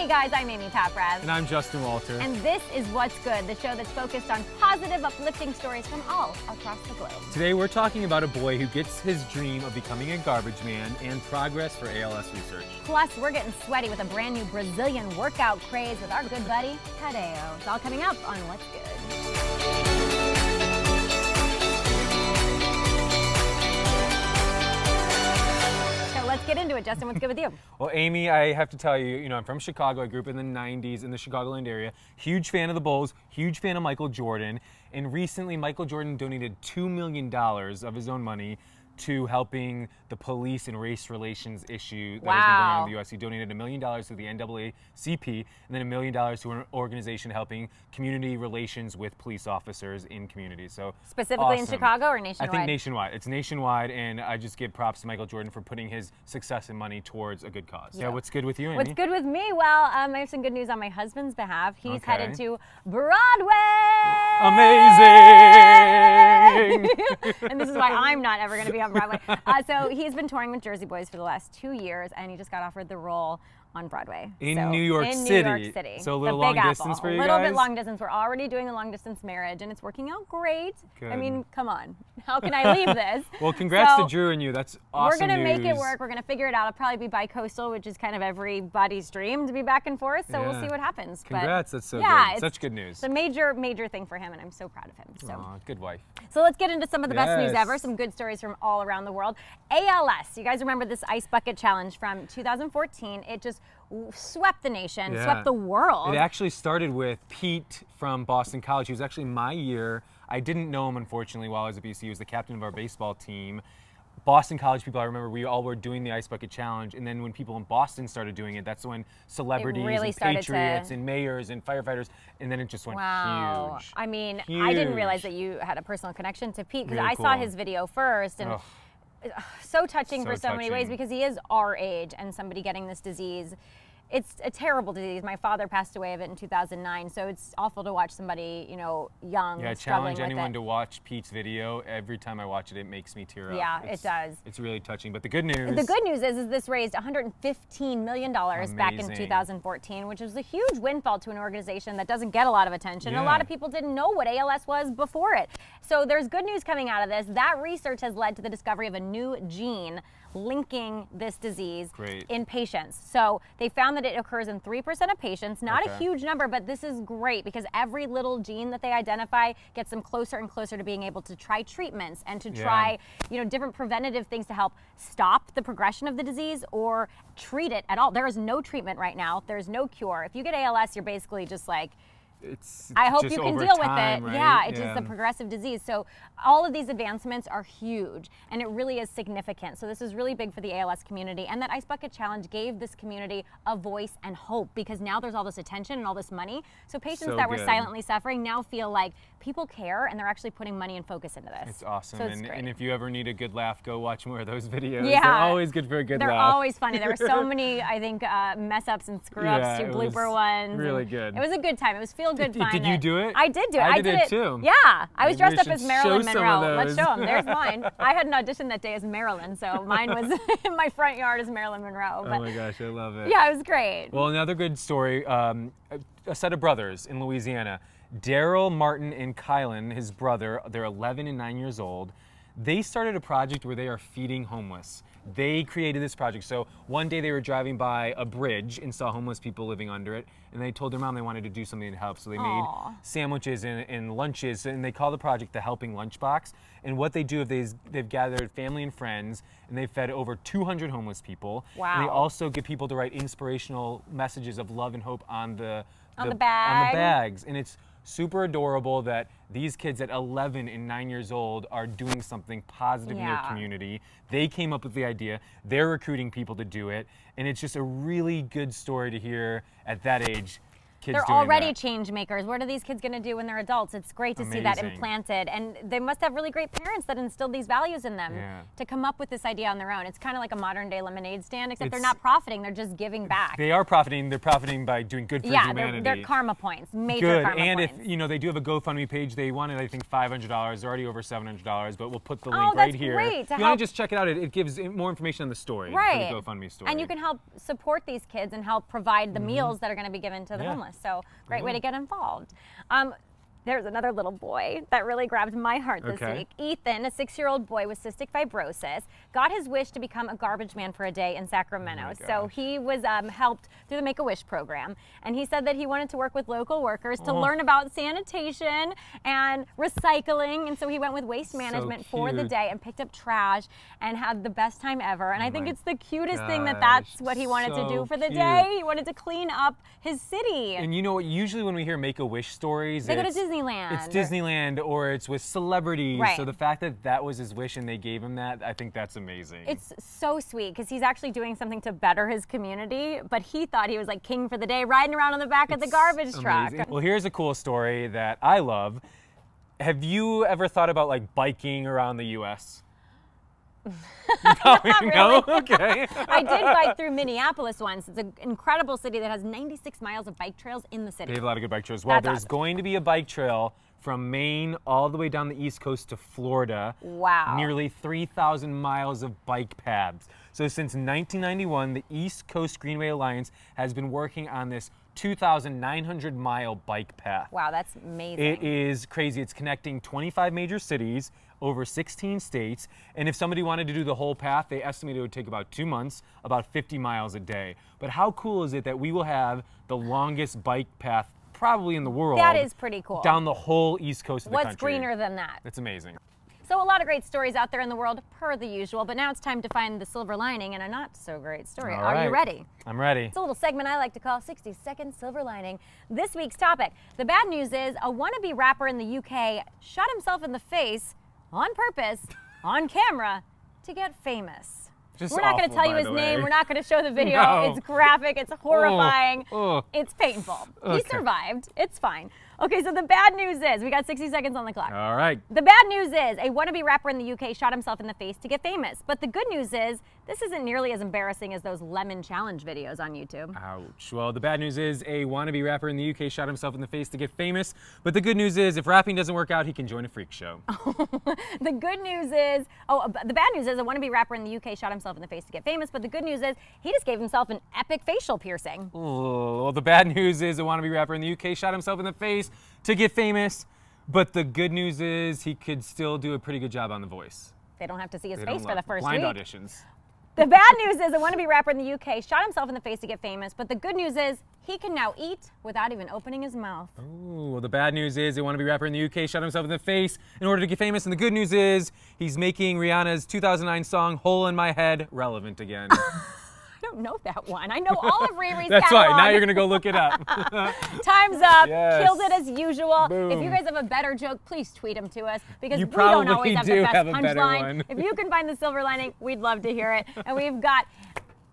guys, I'm Amy Paffrath. And I'm Justin Walter. And this is What's Good, the show that's focused on positive, uplifting stories from all across the globe. Today we're talking about a boy who gets his dream of becoming a garbage man and progress for ALS research. Plus, we're getting sweaty with a brand new Brazilian workout craze with our good buddy, Tadeo. It's all coming up on What's Good. Let's get into it, Justin. What's good with you? Well, Amy, I have to tell you, I'm from Chicago. I grew up in the 90s in the Chicagoland area. Huge fan of the Bulls, huge fan of Michael Jordan. And recently, Michael Jordan donated $2 million of his own money to helping the police and race relations issue that has been going on in the U.S. He donated $1 million to the NAACP and then $1 million to an organization helping community relations with police officers in communities. So specifically awesome. In Chicago or nationwide? I think nationwide. It's nationwide, and I just give props to Michael Jordan for putting his success and money towards a good cause. Yeah, what's good with you, Amy? What's good with me? Well, I have some good news on my husband's behalf. He's headed to Broadway! Amazing! And this is why I'm not ever going to be on Broadway. So he's been touring with Jersey Boys for the last 2 years, and he just got offered the role on Broadway. In New York City. In New York City. So a little long distance for you guys? A little bit long distance. We're already doing the long distance marriage, and it's working out great. Good. I mean, come on. How can I leave this? Well, congrats to Drew and you. That's awesome We're going to news. make it work. We're going to figure it out. It'll probably be bi-coastal, which is kind of everybody's dream to be back and forth. So we'll see what happens. Congrats. But that's so good. Such good news. It's a major, major thing for him, and I'm so proud of him. So. Aww, good wife. So let's get into some of the best news ever, some good stories from all around the world. ALS, you guys remember this ice bucket challenge from 2014. It just swept the nation, swept the world. It actually started with Pete from Boston College. He was actually my year. I didn't know him, unfortunately, while I was at BC. He was the captain of our baseball team. Boston College people, I remember we all were doing the ice bucket challenge, and then when people in Boston started doing it, that's when celebrities and patriots and mayors and firefighters, and then it just went huge. I mean, huge. I didn't realize that you had a personal connection to Pete, because I saw his video first, and so touching for so many ways, because he is our age, and somebody getting this disease. It's a terrible disease. My father passed away of it in 2009, so it's awful to watch somebody, young, struggling with it. Yeah, I challenge anyone to watch Pete's video. Every time I watch it, it makes me tear up. Yeah, it does. It's really touching. But the good news... The good news is this raised $115 million back in 2014, which was a huge windfall to an organization that doesn't get a lot of attention. A lot of people didn't know what ALS was before it. So there's good news coming out of this. That research has led to the discovery of a new gene linking this disease in patients. So they found that it occurs in 3% of patients, not a huge number, but this is great because every little gene that they identify gets them closer and closer to being able to try treatments and to try, different preventative things to help stop the progression of the disease or treat it at all. There is no treatment right now. There's no cure. If you get ALS, you're basically just like, I hope you can deal with it. Right? Yeah, it's just a progressive disease. So all of these advancements are huge, and it really is significant. So this is really big for the ALS community, and that Ice Bucket Challenge gave this community a voice and hope, because now there's all this attention and all this money. So patients that were silently suffering now feel like people care, and they're actually putting money and focus into this. It's awesome. So it's and if you ever need a good laugh, go watch more of those videos. Yeah. They're always good for a good laugh. They're always funny. There were so many, I think, mess-ups and screw-ups, blooper ones. Really good. It was a good time. It was feel-good fun. Did you do it? I did do it. I did it too. Yeah. I was dressed up as Marilyn Monroe. Let's show them. There's mine. I had an audition that day as Marilyn, so mine was in my front yard as Marilyn Monroe. But, oh my gosh, I love it. Yeah, it was great. Well, another good story, a set of brothers in Louisiana. Daryl, Martin, and Kylan, his brother, they're 11 and 9 years old. They started a project where they are feeding homeless. They created this project. So one day they were driving by a bridge and saw homeless people living under it, and they told their mom they wanted to do something to help. So they made sandwiches and lunches, and they call the project the Helping Lunchbox. And what they do is they've gathered family and friends, and they've fed over 200 homeless people. Wow. And they also get people to write inspirational messages of love and hope on the bag. bags. And it's super adorable that these kids at 11 and 9 years old are doing something positive in their community. They came up with the idea. They're recruiting people to do it. And it's just a really good story to hear at that age. kids They're doing already that. change makers. What are these kids going to do when they're adults? It's great to see that implanted. And they must have really great parents that instilled these values in them to come up with this idea on their own. It's kind of like a modern day lemonade stand, except they're not profiting. They're just giving back. They are profiting. They're profiting by doing good for humanity. They're karma points, major karma and points. if, you know, they do have a GoFundMe page. They wanted, I think, $500. They're already over $700, but we'll put the link right here. Great. You want to just check it out. It gives more information on the story, for the GoFundMe story. And you can help support these kids and help provide the meals that are going to be given to the homeless. So great way to get involved. There's another little boy that really grabbed my heart this week. Ethan, a 6-year-old boy with cystic fibrosis, got his wish to become a garbage man for a day in Sacramento. So he was helped through the Make-A-Wish program. And he said that he wanted to work with local workers to learn about sanitation and recycling. And so he went with waste management for the day and picked up trash and had the best time ever. And I think it's the cutest thing that that's what he wanted to do for the day. He wanted to clean up his city. And you know what? Usually when we hear Make-A-Wish stories, they go to Disneyland. It's Disneyland or it's with celebrities. So the fact that that was his wish and they gave him that, I think that's amazing. It's so sweet because he's actually doing something to better his community, but he thought he was like king for the day, riding around on the back of the garbage truck. Well, here's a cool story that I love. Have you ever thought about like biking around the U.S.? Not really. No? Okay. I did bike through Minneapolis once. It's an incredible city that has 96 miles of bike trails in the city. They have a lot of good bike trails. Well, there's going to be a bike trail from Maine all the way down the East Coast to Florida. Wow. Nearly 3,000 miles of bike paths. So since 1991, the East Coast Greenway Alliance has been working on this 2,900-mile bike path. Wow, that's amazing. It is crazy. It's connecting 25 major cities over 16 states. And if somebody wanted to do the whole path, they estimate it would take about 2 months, about 50 miles a day. But how cool is it that we will have the longest bike path probably in the world? That is pretty cool. Down the whole East Coast of the country. What's greener than that? It's amazing. So a lot of great stories out there in the world, per the usual, but now it's time to find the silver lining in a not so great story. All Are right. you ready? I'm ready. It's a little segment I like to call 60-Second Silver Lining. This week's topic, the bad news is a wannabe rapper in the UK shot himself in the face on purpose, on camera, to get famous. We're not going to tell you his name. We're not going to show the video. No. It's graphic. It's horrifying. Oh. It's painful. Okay. He survived. It's fine. Okay, so the bad news is, we got 60 seconds on the clock. All right. The bad news is, a wannabe rapper in the UK shot himself in the face to get famous. But the good news is, this isn't nearly as embarrassing as those lemon challenge videos on YouTube. Ouch. Well, the bad news is a wannabe rapper in the UK shot himself in the face to get famous. But the good news is, if rapping doesn't work out, he can join a freak show. The good news is, the bad news is a wannabe rapper in the UK shot himself in the face to get famous. But the good news is, he just gave himself an epic facial piercing. Oh, well, the bad news is a wannabe rapper in the UK shot himself in the face to get famous. But the good news is he could still do a pretty good job on The Voice. They don't have to see his face for the first blind week. auditions. The bad news is a wannabe rapper in the UK shot himself in the face to get famous, but the good news is he can now eat without even opening his mouth. Oh, well, the bad news is a wannabe rapper in the UK shot himself in the face in order to get famous, and the good news is he's making Rihanna's 2009 song "Hole in My Head" relevant again. I don't know that one. I know all of Riri's That's catalog. right. Now you're gonna go look it up. Time's up. Yes. Killed it as usual. Boom. If you guys have a better joke, please tweet them to us because You we don't always probably have do the best have a better punchline. one. If you can find the silver lining, we'd love to hear it. And we've got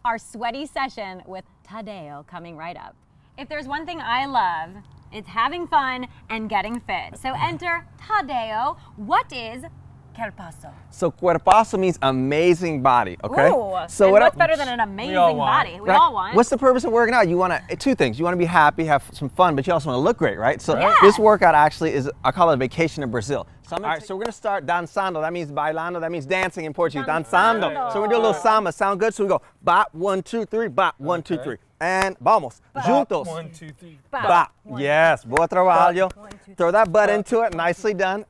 our sweaty session with Tadeo coming right up. If there's one thing I love, it's having fun and getting fit. So enter Tadeo. What is Cuerpaso? So Cuerpaso means amazing body, okay? Ooh, so and what what's better than an amazing body? We all want. What's the purpose of working out? You want to, two things. You want to be happy, have some fun, but you also want to look great, right? So Yeah. this workout actually is, I call it a vacation in Brazil. So all right, so we're going to start dançando. That means bailando. That means dancing in Portuguese. Dançando. Dançando. So we do a little samba. Sound good? So we go, bop, 1, 2, 3, bop, 1, 2, 3. And vamos, juntos. 1, 2, 3. Bop. Yes, boa trabalho. Throw that butt into it. Nicely done.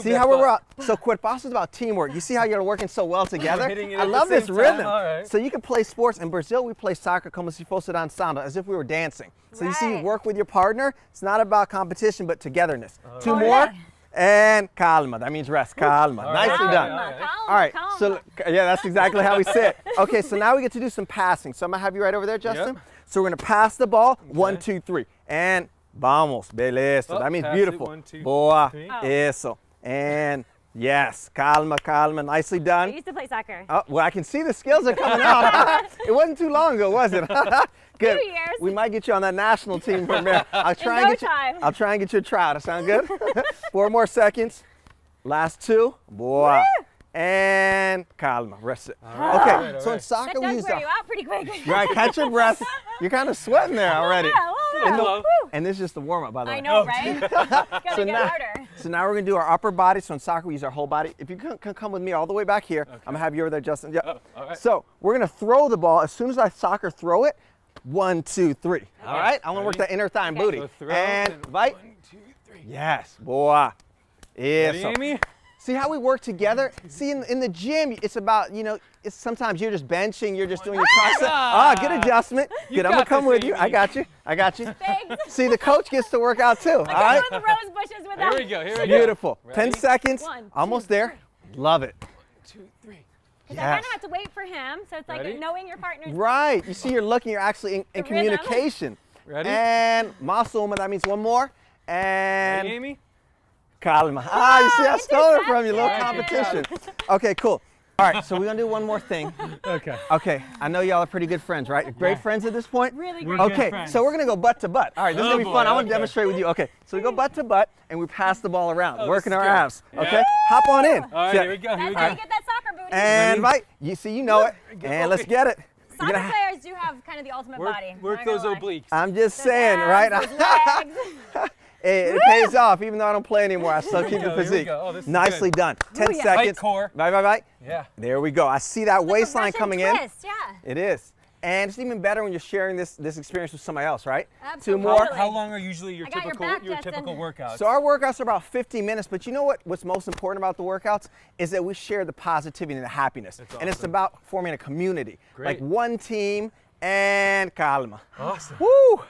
See how we're up? So Cuerpaso is about teamwork. You see how you're working so well together? Hitting it I at the love this same rhythm. time. All right. So you can play sports. In Brazil, we play soccer como se fosse dançando, as if we were dancing. So you see, you Right. work with your partner. It's not about competition, but togetherness. Two right. more. And calma. That means rest. Calma. All right. Nicely Calma, done. all right. All right. Calma. So yeah, that's exactly how we sit. Okay, so now we get to do some passing. So I'm gonna have you right over there, Justin. Yep. So we're gonna pass the ball. 1, 2, 3. And vamos. Beleza. Oh, That means pass it. beautiful. 1, 2, Boa. 3. Eso. And yes, calma, calma, nicely I done. used to play soccer. Oh, well, I can see the skills are coming out. It wasn't too long ago, was it? Good. Few years. We might get you on that national team from there. I'll try and get you a tryout. That sound good? 4 more seconds. Last 2. Boy. Woo! And calma. Rest it. Right. Okay. All right. So in soccer, That we does use wear you out pretty quick. Right. Catch your breath. You're kind of sweating there already. Yeah. And this is just the warm up, by the way. I know, right? It's gonna get harder. So now we're gonna do our upper body. So in soccer, we use our whole body. If you can come with me all the way back here, I'm gonna have you over there, Justin. Yep. All right. So we're gonna throw the ball. As soon as I soccer throw it, 1, 2, 3. All right. I want to work that inner thigh and booty. So throw and bite. 1, 2, 3. Yes, boy. Ready, Amy? See how we work together? See, in the gym, it's about, you know, it's sometimes you're just benching, you're just doing your tricep. Good adjustment. Good, I'm going to come with you. I got you. Thanks. See, the coach gets to work out too, all right? The rose bushes with Here that. we go, here we go. Beautiful. Ready? 10 seconds. 1, 2, Almost there. Love it. 1, 2, 3. Because I kind of have to wait for him, so it's like Ready? knowing your partner's Right. You see, you're looking, you're actually in rhythm. communication. Ready? And masuma, that means 1 more. And Ready, Amy? calma. You see, I stole it from you. A little interesting. competition. Okay, cool. All right, so we're going to do one more thing. Okay. Okay, I know y'all are pretty good friends, right? Great friends at this point? really We're great. good Okay, friends. so we're gonna go butt to butt. All right, this is gonna be boy, fun. I want to okay. demonstrate with you. Okay, so we go butt to butt and we pass the ball around, Oh, working this our is good. abs. Yeah. Okay, hop on in. All right, Check. here we go, here we That's how go. you get that soccer booty. And Ready? bite. You see, you know it. And let's get it. You're Soccer gonna players do have kind of the ultimate body. Work I'm those not gonna lie. obliques. I'm just Those saying, abs, right? those legs. It pays off, even though I don't play anymore. I still keep the go, here we physique. go. Oh, this is Nicely good. done. 10 Ooh, yeah. seconds. Tight core. Bite. Yeah. There we go. I see that waistline Russian coming in. twist, yeah. It is. And it's even better when you're sharing this experience with somebody else, right? Absolutely. 2 more. How long are usually your I got your typical back, your Justin. typical workouts? So our workouts are about 15 minutes, but you know what's most important about the workouts is that we share the positivity and the happiness. And it's awesome. about forming a community. Great. Like one team and calma. Awesome. Woo!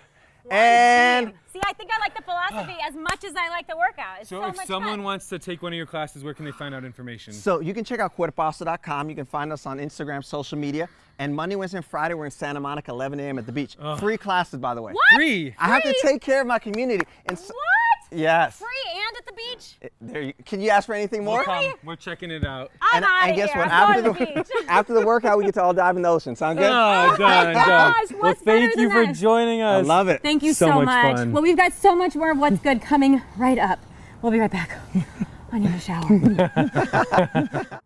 And Team. See, I think I like the philosophy as much as I like the workout. It's so So if much someone fun. wants to take one of your classes, where can they find out information? so you can check out Cuerpaso.com. You can find us on Instagram, social media. And Monday, Wednesday, and Friday, we're in Santa Monica, 11 a.m. at the beach. Free classes, by the way. What? Free. I have to take care of my community. And so, What? yes. Free and at the beach? Can you ask for anything more? We'll come. We're checking it out. I'm out of guess here. what? I'm going to the beach. After the workout, we get to all dive in the ocean. Sound good? Oh, done. gosh, Well, what's thank better you than for that? joining I us. love it. Thank you So so much much. fun. Well, we've got so much more of what's good coming right up. We'll be right back. I need a shower.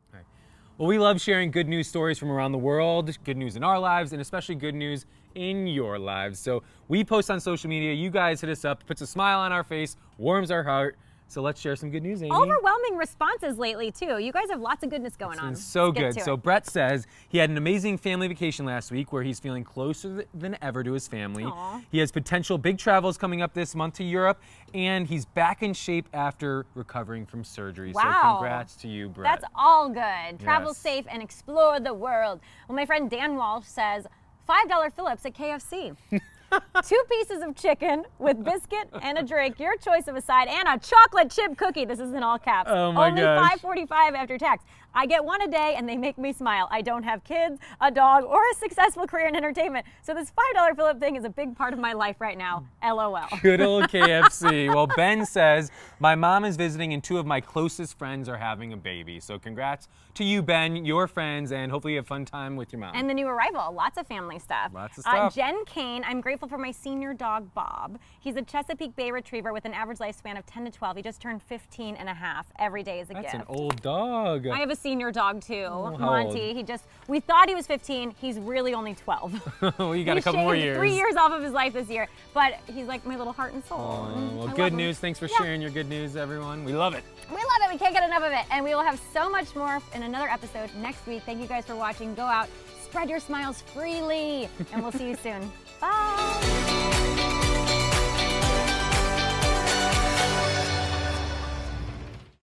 Well, we love sharing good news stories from around the world, good news in our lives, and especially good news in your lives. So we post on social media. You guys hit us up, puts a smile on our face, warms our heart. So let's share some good news, Amy. Overwhelming responses lately, too. You guys have lots of goodness going on. It's so Let's get good. to So it. Brett says he had an amazing family vacation last week where he's feeling closer than ever to his family. Aw. He has potential big travels coming up this month to Europe, and he's back in shape after recovering from surgery. So Wow. congrats to you, Brett. That's all good. Travel Yes. safe and explore the world. Well, my friend Dan Walsh says $5 Phillips at KFC. 2 pieces of chicken with biscuit and a drink, your choice of a side, and a chocolate chip cookie. This is in all caps. Oh my Only gosh. $5.45 after tax. I get 1 a day and they make me smile. I don't have kids, a dog, or a successful career in entertainment. So this $5 Phillip thing is a big part of my life right now. LOL. Good old KFC. Well, Ben says, my mom is visiting and 2 of my closest friends are having a baby. So congrats to you, Ben, your friends, and hopefully you have a fun time with your mom. And the new arrival, lots of family stuff. Lots of stuff. Jen Kane, I'm grateful for my senior dog, Bob. He's a Chesapeake Bay Retriever with an average lifespan of 10 to 12. He just turned 15 and a half. Every day is a That's gift. an old dog. I have a senior dog too, how Monty. We thought he was 15. He's really only 12. Well, you got He a couple more shaved years. 3 years off of his life this year, but he's like my little heart and soul. Well, I love good him. news. Thanks for Yeah. sharing your good news, everyone. We love it. We love it. We can't get enough of it. And we will have so much more in another episode next week. Thank you guys for watching. Go out, spread your smiles freely, and we'll see you soon. Bye.